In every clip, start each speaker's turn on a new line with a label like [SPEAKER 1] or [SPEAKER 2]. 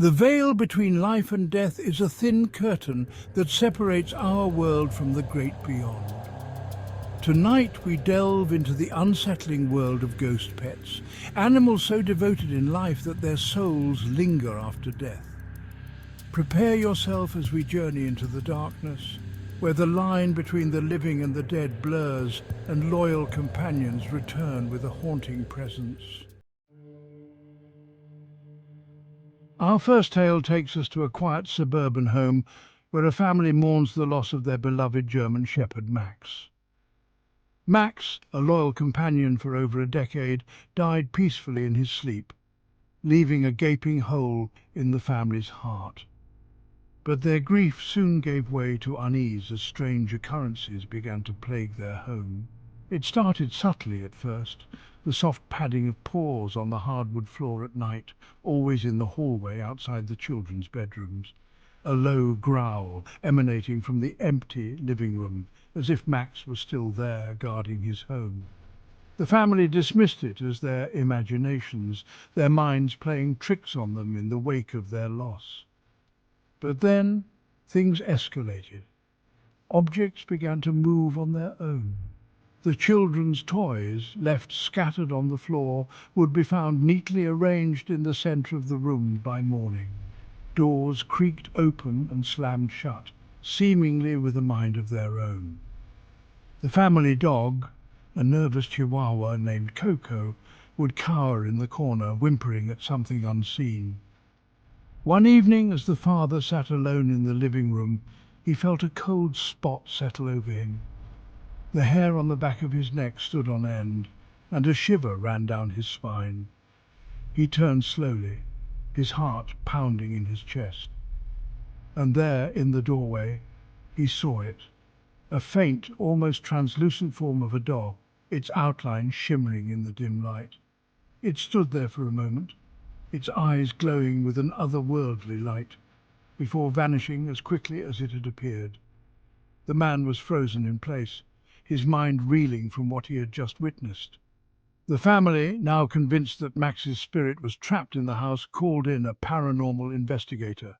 [SPEAKER 1] The veil between life and death is a thin curtain that separates our world from the great beyond. Tonight we delve into the unsettling world of ghost pets, animals so devoted in life that their souls linger after death. Prepare yourself as we journey into the darkness, where the line between the living and the dead blurs and loyal companions return with a haunting presence. Our first tale takes us to a quiet suburban home where a family mourns the loss of their beloved German Shepherd Max. Max, a loyal companion for over a decade, died peacefully in his sleep, leaving a gaping hole in the family's heart. But their grief soon gave way to unease as strange occurrences began to plague their home. It started subtly at first, the soft padding of paws on the hardwood floor at night, always in the hallway outside the children's bedrooms. A low growl emanating from the empty living room, as if Max was still there guarding his home. The family dismissed it as their imaginations, their minds playing tricks on them in the wake of their loss. But then things escalated. Objects began to move on their own. The children's toys, left scattered on the floor, would be found neatly arranged in the center of the room by morning. Doors creaked open and slammed shut, seemingly with a mind of their own. The family dog, a nervous chihuahua named Coco, would cower in the corner, whimpering at something unseen. One evening, as the father sat alone in the living room, he felt a cold spot settle over him. The hair on the back of his neck stood on end, and a shiver ran down his spine. He turned slowly, his heart pounding in his chest. And there, in the doorway, he saw it, a faint, almost translucent form of a dog, its outline shimmering in the dim light. It stood there for a moment, its eyes glowing with an otherworldly light, before vanishing as quickly as it had appeared. The man was frozen in place, his mind reeling from what he had just witnessed. The family, now convinced that Max's spirit was trapped in the house, called in a paranormal investigator.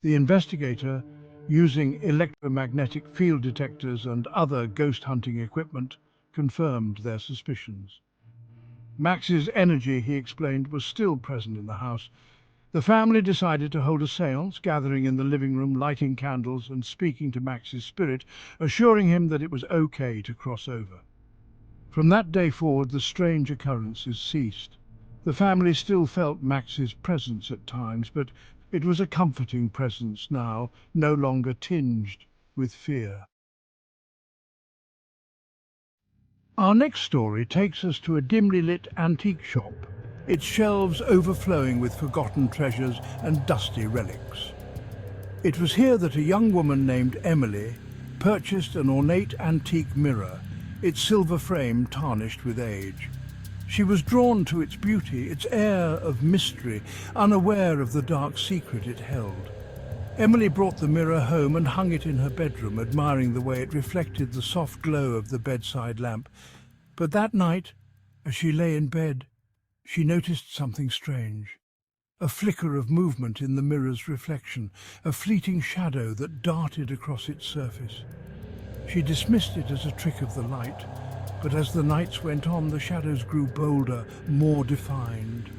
[SPEAKER 1] The investigator, using electromagnetic field detectors and other ghost hunting equipment, confirmed their suspicions. Max's energy, he explained, was still present in the house. The family decided to hold a séance, gathering in the living room, lighting candles and speaking to Max's spirit, assuring him that it was okay to cross over. From that day forward, the strange occurrences ceased. The family still felt Max's presence at times, but it was a comforting presence now, no longer tinged with fear. Our next story takes us to a dimly lit antique shop, its shelves overflowing with forgotten treasures and dusty relics. It was here that a young woman named Emily purchased an ornate antique mirror, its silver frame tarnished with age. She was drawn to its beauty, its air of mystery, unaware of the dark secret it held. Emily brought the mirror home and hung it in her bedroom, admiring the way it reflected the soft glow of the bedside lamp. But that night, as she lay in bed, she noticed something strange. A flicker of movement in the mirror's reflection, a fleeting shadow that darted across its surface. She dismissed it as a trick of the light, but as the nights went on, the shadows grew bolder, more defined.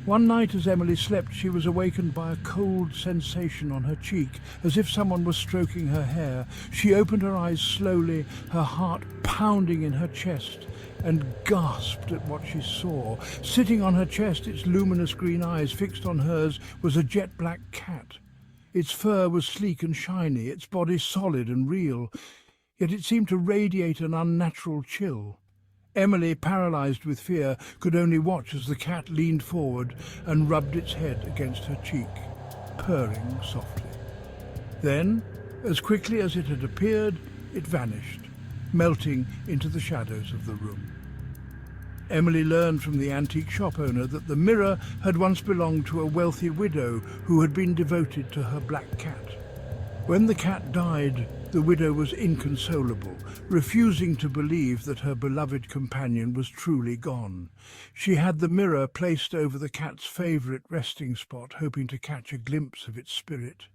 [SPEAKER 1] One night as Emily slept, she was awakened by a cold sensation on her cheek, as if someone was stroking her hair. She opened her eyes slowly, her heart pounding in her chest, and gasped at what she saw. Sitting on her chest, its luminous green eyes fixed on hers, was a jet-black cat. Its fur was sleek and shiny, its body solid and real, yet it seemed to radiate an unnatural chill. Emily, paralyzed with fear, could only watch as the cat leaned forward and rubbed its head against her cheek, purring softly. Then, as quickly as it had appeared, it vanished, melting into the shadows of the room. Emily learned from the antique shop owner that the mirror had once belonged to a wealthy widow who had been devoted to her black cat. When the cat died, The widow was inconsolable, refusing to believe that her beloved companion was truly gone. She had the mirror placed over the cat's favourite resting spot, hoping to catch a glimpse of its spirit.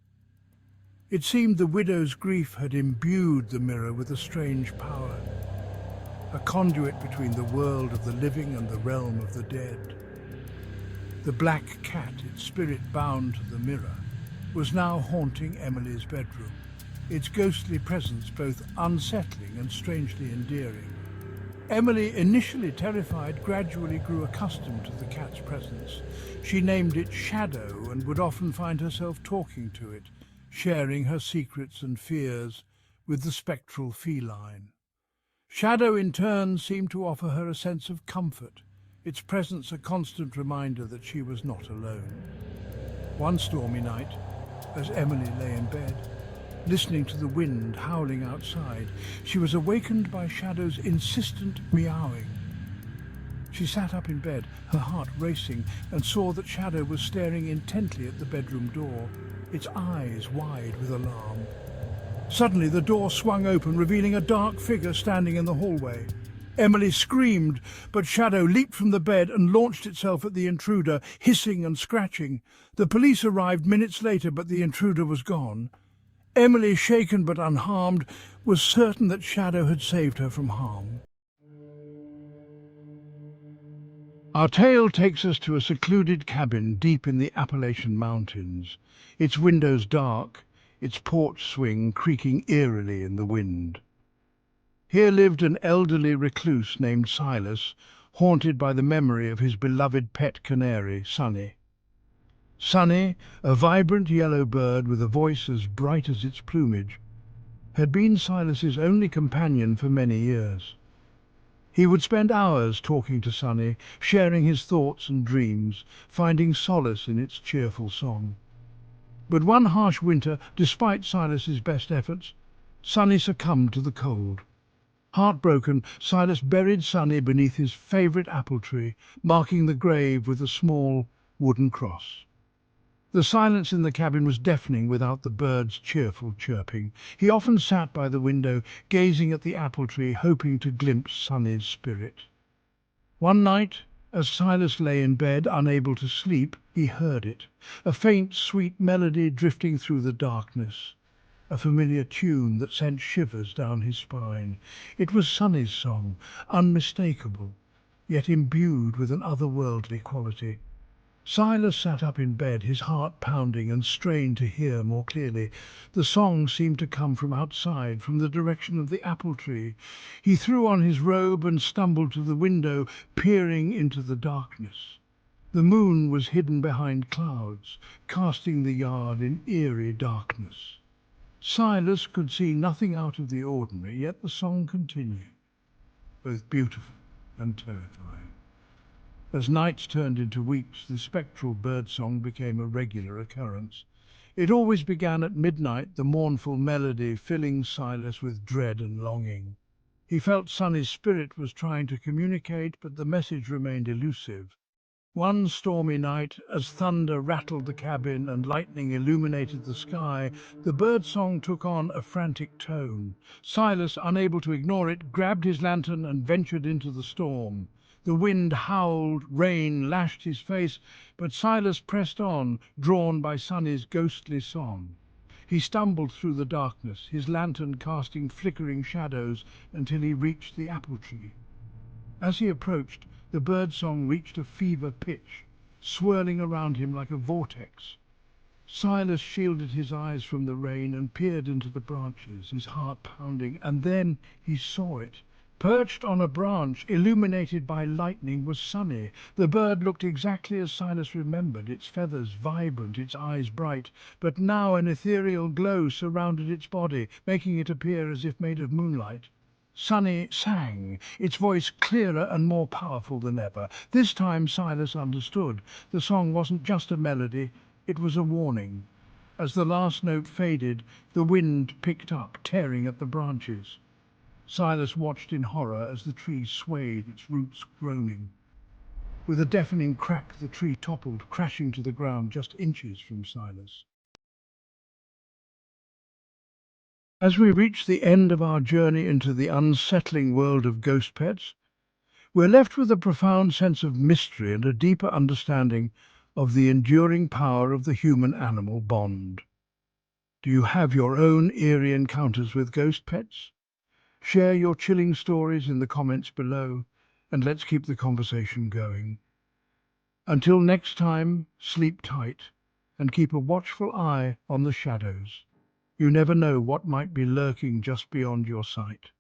[SPEAKER 1] It seemed the widow's grief had imbued the mirror with a strange power, a conduit between the world of the living and the realm of the dead. The black cat, its spirit bound to the mirror, was now haunting Emily's bedroom, its ghostly presence both unsettling and strangely endearing. Emily, initially terrified, gradually grew accustomed to the cat's presence. She named it Shadow and would often find herself talking to it, sharing her secrets and fears with the spectral feline. Shadow, in turn, seemed to offer her a sense of comfort, its presence a constant reminder that she was not alone. One stormy night, as Emily lay in bed, listening to the wind howling outside, she was awakened by Shadow's insistent meowing. She sat up in bed, her heart racing, and saw that Shadow was staring intently at the bedroom door, its eyes wide with alarm. Suddenly the door swung open, revealing a dark figure standing in the hallway. Emily screamed, but Shadow leaped from the bed and launched itself at the intruder, hissing and scratching. The police arrived minutes later, but the intruder was gone. Emily, shaken but unharmed, was certain that Shadow had saved her from harm. Our tale takes us to a secluded cabin deep in the Appalachian Mountains, its windows dark, its porch swing creaking eerily in the wind. Here lived an elderly recluse named Silas, haunted by the memory of his beloved pet canary, Sunny. Sunny, a vibrant yellow bird with a voice as bright as its plumage, had been Silas's only companion for many years. He would spend hours talking to Sunny, sharing his thoughts and dreams, finding solace in its cheerful song. But one harsh winter, despite Silas's best efforts, Sunny succumbed to the cold. Heartbroken, Silas buried Sunny beneath his favourite apple tree, marking the grave with a small wooden cross. The silence in the cabin was deafening without the bird's cheerful chirping. He often sat by the window, gazing at the apple tree, hoping to glimpse Sunny's spirit. One night, as Silas lay in bed, unable to sleep, he heard it, a faint, sweet melody drifting through the darkness, a familiar tune that sent shivers down his spine. It was Sunny's song, unmistakable, yet imbued with an otherworldly quality. Silas sat up in bed, his heart pounding, and strained to hear more clearly. The song seemed to come from outside, from the direction of the apple tree. He threw on his robe and stumbled to the window, peering into the darkness. The moon was hidden behind clouds, casting the yard in eerie darkness. Silas could see nothing out of the ordinary, yet the song continued, both beautiful and terrifying. As nights turned into weeks, the spectral birdsong became a regular occurrence. It always began at midnight, the mournful melody filling Silas with dread and longing. He felt Sunny's spirit was trying to communicate, but the message remained elusive. One stormy night, as thunder rattled the cabin and lightning illuminated the sky, the birdsong took on a frantic tone. Silas, unable to ignore it, grabbed his lantern and ventured into the storm. The wind howled, rain lashed his face, but Silas pressed on, drawn by Sunny's ghostly song. He stumbled through the darkness, his lantern casting flickering shadows until he reached the apple tree. As he approached, the birdsong reached a fever pitch, swirling around him like a vortex. Silas shielded his eyes from the rain and peered into the branches, his heart pounding, and then he saw it. Perched on a branch, illuminated by lightning, was Sunny. The bird looked exactly as Silas remembered, its feathers vibrant, its eyes bright, but now an ethereal glow surrounded its body, making it appear as if made of moonlight. Sunny sang, its voice clearer and more powerful than ever. This time Silas understood. The song wasn't just a melody, it was a warning. As the last note faded, the wind picked up, tearing at the branches. Silas watched in horror as the tree swayed, its roots groaning. With a deafening crack, the tree toppled, crashing to the ground just inches from Silas. As we reach the end of our journey into the unsettling world of ghost pets, we're left with a profound sense of mystery and a deeper understanding of the enduring power of the human-animal bond. Do you have your own eerie encounters with ghost pets? Share your chilling stories in the comments below, and let's keep the conversation going. Until next time, sleep tight and keep a watchful eye on the shadows. You never know what might be lurking just beyond your sight.